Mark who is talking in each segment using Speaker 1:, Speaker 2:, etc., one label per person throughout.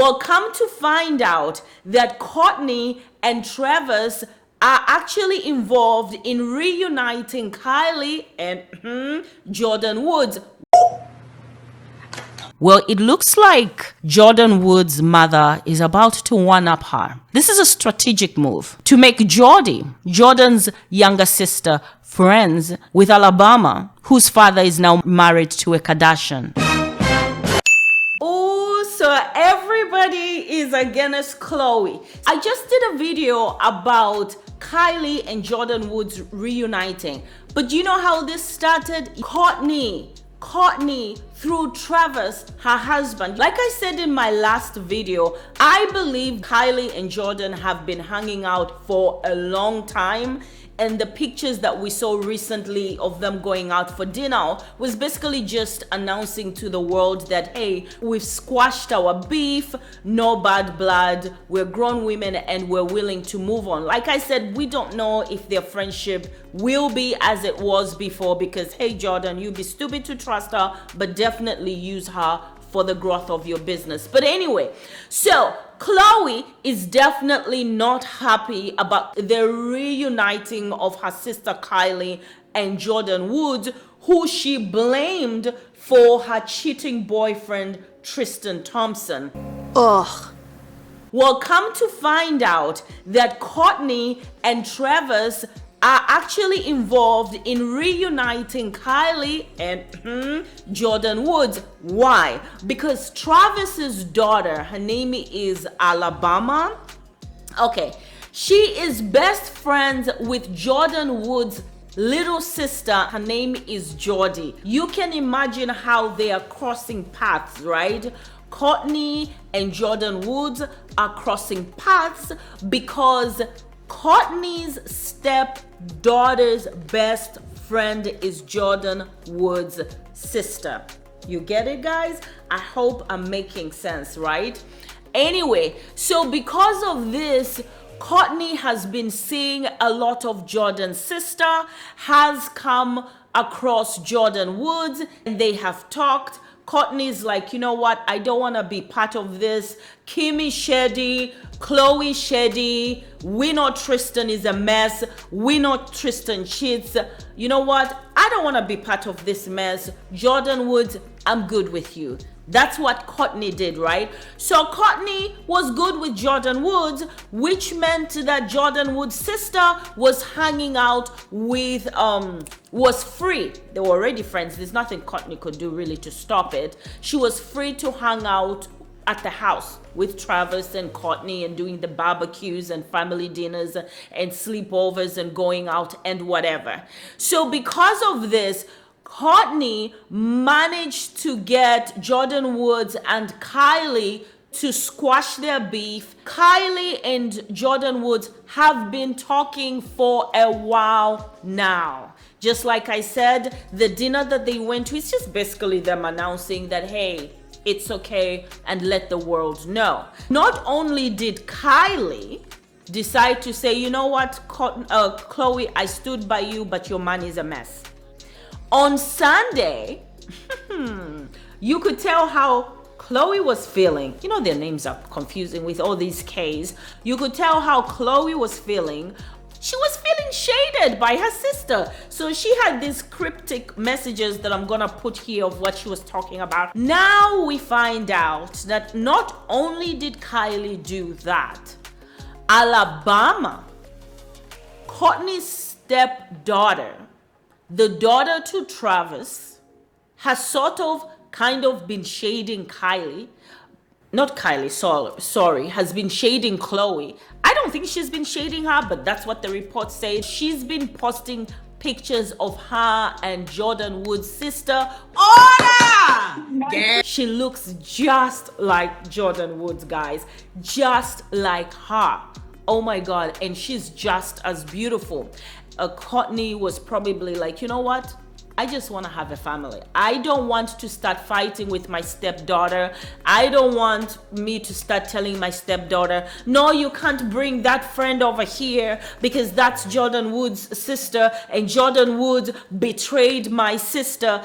Speaker 1: Well, come to find out that Kourtney and Travis are actually involved in reuniting Kylie and Jordyn Woods. Well, it looks like Jordyn Woods' mother is about to one-up her. This is a strategic move to make Jordyn's younger sister, friends with Alabama, whose father is now married to a Kardashian. Oh, so everybody is against Khloe. I just did a video about Kylie and Jordyn Woods reuniting. But you know how this started? Kourtney through Travis, her husband. Like I said in my last video, I believe Kylie and Jordan have been hanging out for a long time. And the pictures that we saw recently of them going out for dinner was basically just announcing to the world that, hey, we've squashed our beef, no bad blood, we're grown women and we're willing to move on. Like I said, we don't know if their friendship will be as it was before because, hey, Jordan, you'd be stupid to trust her, but definitely use her for the growth of your business. But anyway, so Khloe is definitely not happy about the reuniting of her sister Kylie and Jordyn Woods, who she blamed for her cheating boyfriend Tristan Thompson. Ugh. Well, come to find out that Kourtney and Travis are actually involved in reuniting Kylie and Jordyn Woods. Why? Because Travis's daughter, her name is Alabama. Okay, she is best friends with Jordyn Woods' little sister. Her name is Jodie. You can imagine how they are crossing paths, right? Kourtney and Jordyn Woods are crossing paths because Kourtney's stepdaughter's best friend is Jordyn Woods' sister. You get it, guys? I hope I'm making sense, right? Anyway, so because of this, Kourtney has been seeing a lot of Jordyn's sister, has come across Jordyn Woods, and they have talked. Kourtney's like, you know what? I don't want to be part of this. Kim shady, Khloe shady. We know Tristan is a mess. We know Tristan cheats. You know what? I don't want to be part of this mess. Jordyn Woods, I'm good with you. That's what Kourtney did, right? So Kourtney was good with Jordyn Woods, which meant that Jordyn Woods' sister was hanging out with, was free. They were already friends. There's nothing Kourtney could do really to stop it. She was free to hang out at the house with Travis and Kourtney and doing the barbecues and family dinners and sleepovers and going out and whatever. So because of this, Kourtney managed to get Jordyn Woods and Kylie to squash their beef. Kylie and Jordyn Woods have been talking for a while now. Just like I said, the dinner that they went to is just basically them announcing that, hey, it's okay, and let the world know. Not only did Kylie decide to say, you know what, Khloe, I stood by you, but your man is a mess. On Sunday, you could tell how Khloe was feeling. You know, their names are confusing with all these Ks. You could tell how Khloe was feeling. She was feeling shaded by her sister. So she had these cryptic messages that I'm gonna put here of what she was talking about. Now we find out that not only did Kylie do that, Alabama, Kourtney's stepdaughter, the daughter to Travis, has sort of kind of been shading Kylie. Not Kylie, sorry, has been shading Khloe. I don't think she's been shading her, but that's what the report says. She's been posting pictures of her and Jordyn Woods' sister. Order! She looks just like Jordyn Woods, guys. Just like her. Oh my God, and she's just as beautiful. Kourtney was probably like, you know what? I just want to have a family. I don't want to start fighting with my stepdaughter. I don't want me to start telling my stepdaughter, no, you can't bring that friend over here because that's Jordyn Woods' sister and Jordyn Woods betrayed my sister.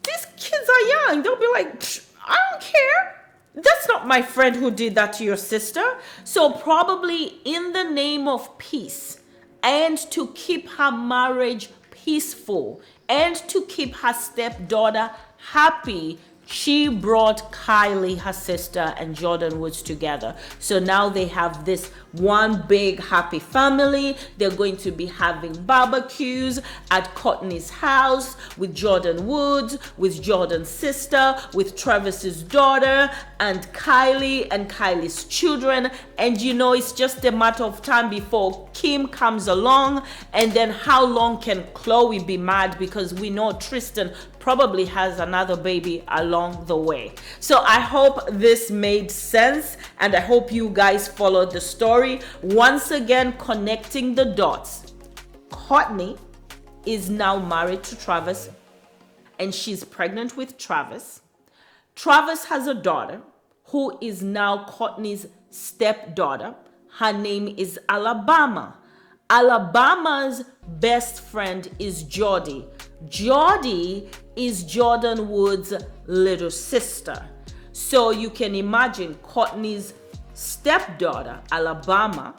Speaker 1: These kids are young. They'll be like, I don't care. That's not my friend who did that to your sister. So probably in the name of peace and to keep her marriage peaceful and to keep her stepdaughter happy, she brought Kylie, her sister, and Jordyn Woods together. So now they have this one big happy family. They're going to be having barbecues at Kourtney's house with Jordyn Woods, with Jordan's sister, with Travis's daughter, and Kylie's children. And you know, it's just a matter of time before Kim comes along. And then how long can Khloe be mad? Because we know Tristan probably has another baby along the way. So I hope this made sense, and I hope you guys followed the story. Once again, connecting the dots. Kourtney is now married to Travis, and she's pregnant with Travis. Travis has a daughter who is now Kourtney's stepdaughter. Her name is Alabama. Alabama's best friend is Jodie. Jodie is Jordyn Woods' little sister. So you can imagine Kourtney's stepdaughter, Alabama,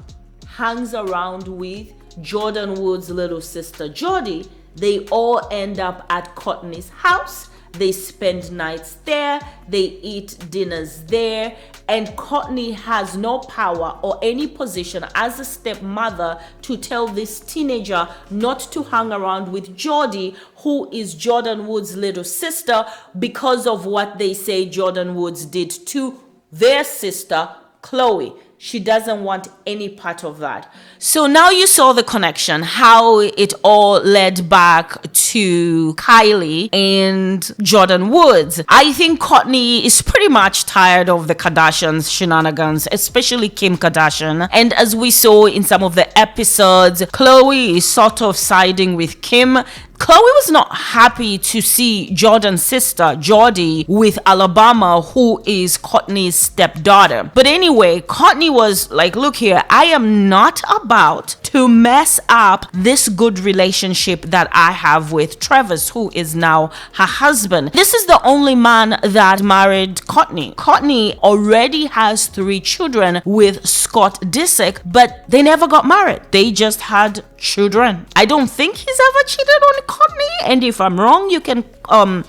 Speaker 1: hangs around with Jordyn Woods' little sister, Jodie. They all end up at Kourtney's house. They spend nights there, they eat dinners there, and Kourtney has no power or any position as a stepmother to tell this teenager not to hang around with Jodie, who is Jordyn Woods' little sister, because of what they say Jordyn Woods did to their sister, Khloe. She doesn't want any part of that. So now you saw the connection, how it all led back to Kylie and Jordyn Woods. I think Kourtney is pretty much tired of the Kardashians shenanigans, especially Kim Kardashian. And as we saw in some of the episodes, Khloe is sort of siding with Kim. Khloe was not happy to see Jordan's sister, Jodie, with Alabama, who is Kourtney's stepdaughter. But anyway, Kourtney was like, look here, I am not about to mess up this good relationship that I have with Travis, who is now her husband. This is the only man that married Kourtney. Kourtney already has 3 children with Scott Disick, but they never got married. They just had children. I don't think he's ever cheated on Kourtney, and if I'm wrong, you can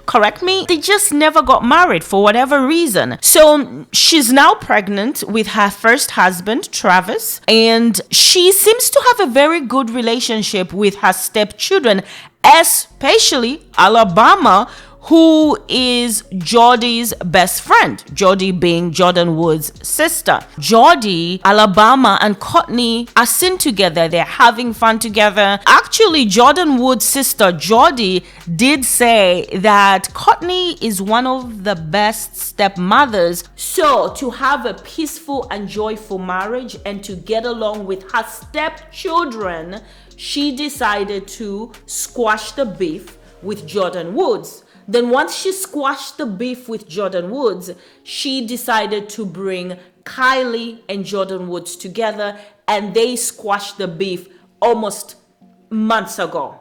Speaker 1: correct me. They just never got married for whatever reason. So she's now pregnant with her first husband, Travis, and she seems to have a very good relationship with her stepchildren, especially Alabama, who is Jodie's best friend, Jodie being Jordyn Woods' sister. Jodie, Alabama, and Kourtney are seen together. They're having fun together. Actually, Jordyn Woods' sister, Jodie, did say that Kourtney is one of the best stepmothers. So to have a peaceful and joyful marriage and to get along with her stepchildren, she decided to squash the beef with Jordyn Woods. Then once she squashed the beef with Jordyn Woods, she decided to bring Kylie and Jordyn Woods together, and they squashed the beef almost months ago.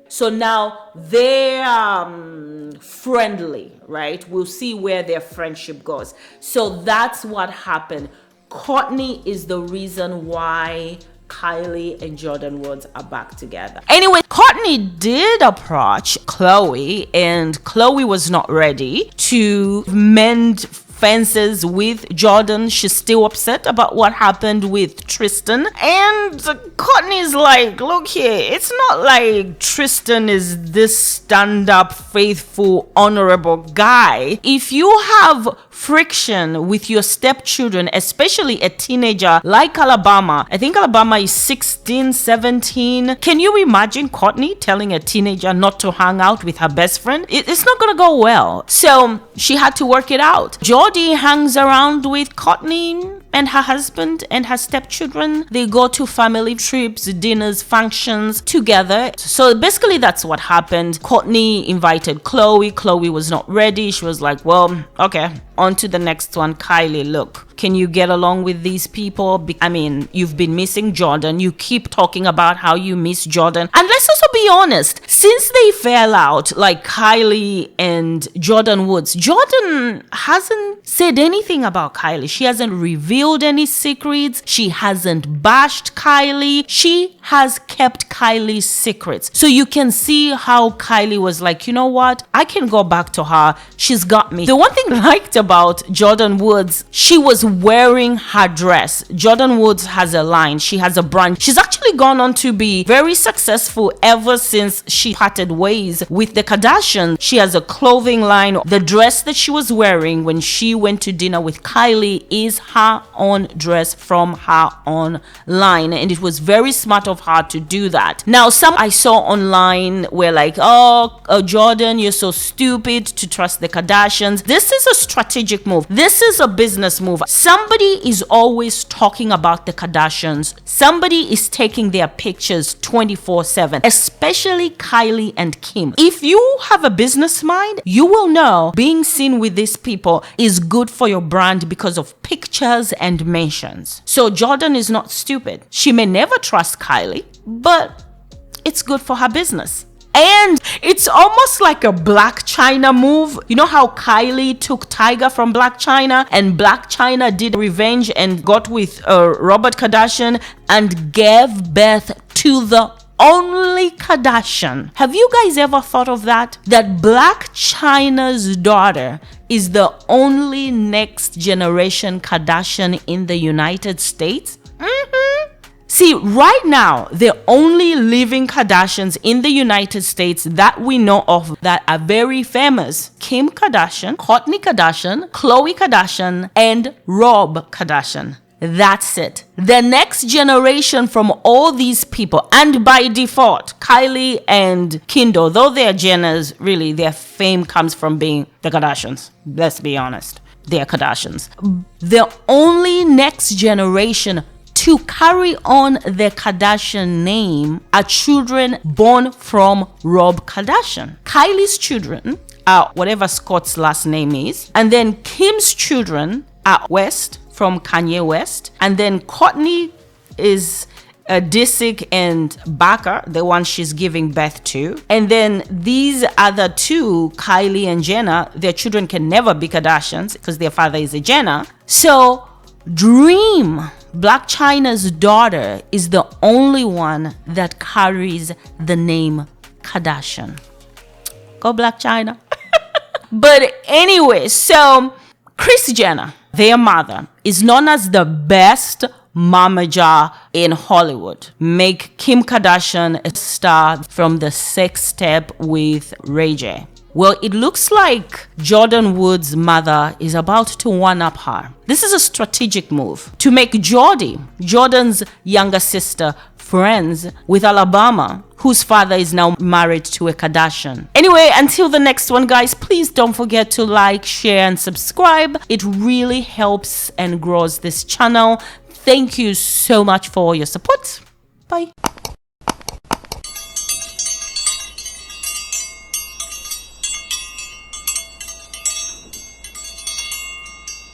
Speaker 1: So now they're friendly, right? We'll see where their friendship goes. So that's what happened. Kourtney is the reason why Kylie and Jordyn Woods are back together. Anyway, Kourtney did approach Khloe, and Khloe was not ready to mend fences with Jordan. She's still upset about what happened with Tristan. And Kourtney's like, look here, it's not like Tristan is this stand-up, faithful, honorable guy. If you have friction with your stepchildren, especially a teenager like Alabama, I think Alabama is 16, 17. Can you imagine Kourtney telling a teenager not to hang out with her best friend? It's not gonna go well. So she had to work it out. Jodie hangs around with Kourtney and her husband and her stepchildren. They go to family trips, dinners, functions together. So basically that's what happened. Kourtney invited Khloe. Khloe was not ready. She was like, well, okay, on to the next one. Kylie, look, can you get along with these people? I mean, you've been missing Jordan. You keep talking about how you miss Jordan. And let's also be honest, since they fell out, like Kylie and Jordyn Woods, Jordan hasn't said anything about Kylie. She hasn't revealed any secrets. She hasn't bashed Kylie. She has kept Kylie's secrets. So you can see how Kylie was like, you know what? I can go back to her. She's got me. The one thing I liked about Jordyn Woods, she was wearing her dress. Jordyn Woods has a line. She has a brand. She's actually gone on to be very successful ever since she parted ways with the Kardashians. She has a clothing line. The dress that she was wearing when she went to dinner with Kylie is her own dress from her own line. And it was very smart of her to do that. Now, some I saw online were like, oh, Jordan, you're so stupid to trust the Kardashians. This is a strategic move. This is a business move. Somebody is always talking about the Kardashians. Somebody is taking their pictures 24/7, especially Kylie and Kim. If you have a business mind, you will know being seen with these people is good for your brand because of pictures and mentions. So Jordan is not stupid. She may never trust Kylie, but it's good for her business. And it's almost like a Black China move. You know how Kylie took Tyga from Black China and Black China did revenge and got with Robert Kardashian and gave birth to the only Kardashian. Have you guys ever thought of that? That Black China's daughter is the only next generation Kardashian in the United States? See, right now, the only living Kardashians in the United States that we know of that are very famous: Kim Kardashian, Kourtney Kardashian, Khloe Kardashian, and Rob Kardashian. That's it. The next generation from all these people, and by default, Kylie and Kendall, though they're Jenners, really, their fame comes from being the Kardashians. Let's be honest. They're Kardashians. The only next generation to carry on the Kardashian name are children born from Rob Kardashian. Kylie's children are whatever Scott's last name is, and then Kim's children are West from Kanye West, and then Courtney is Disick and Baker, the one she's giving birth to. And then these other two, Kylie and Jenner, their children can never be Kardashians because their father is a Jenner. So Dream, Black China's daughter, is the only one that carries the name Kardashian. Go Black China. But anyway, so Kris Jenner, their mother, is known as the best momager in Hollywood. Make Kim Kardashian a star from the sex tape with Ray J. Well, it looks like Jordyn Woods' mother is about to one-up her. This is a strategic move to make Jordan's younger sister, friends with Alabama, whose father is now married to a Kardashian. Anyway, until the next one, guys, please don't forget to like, share, and subscribe. It really helps and grows this channel. Thank you so much for your support. Bye.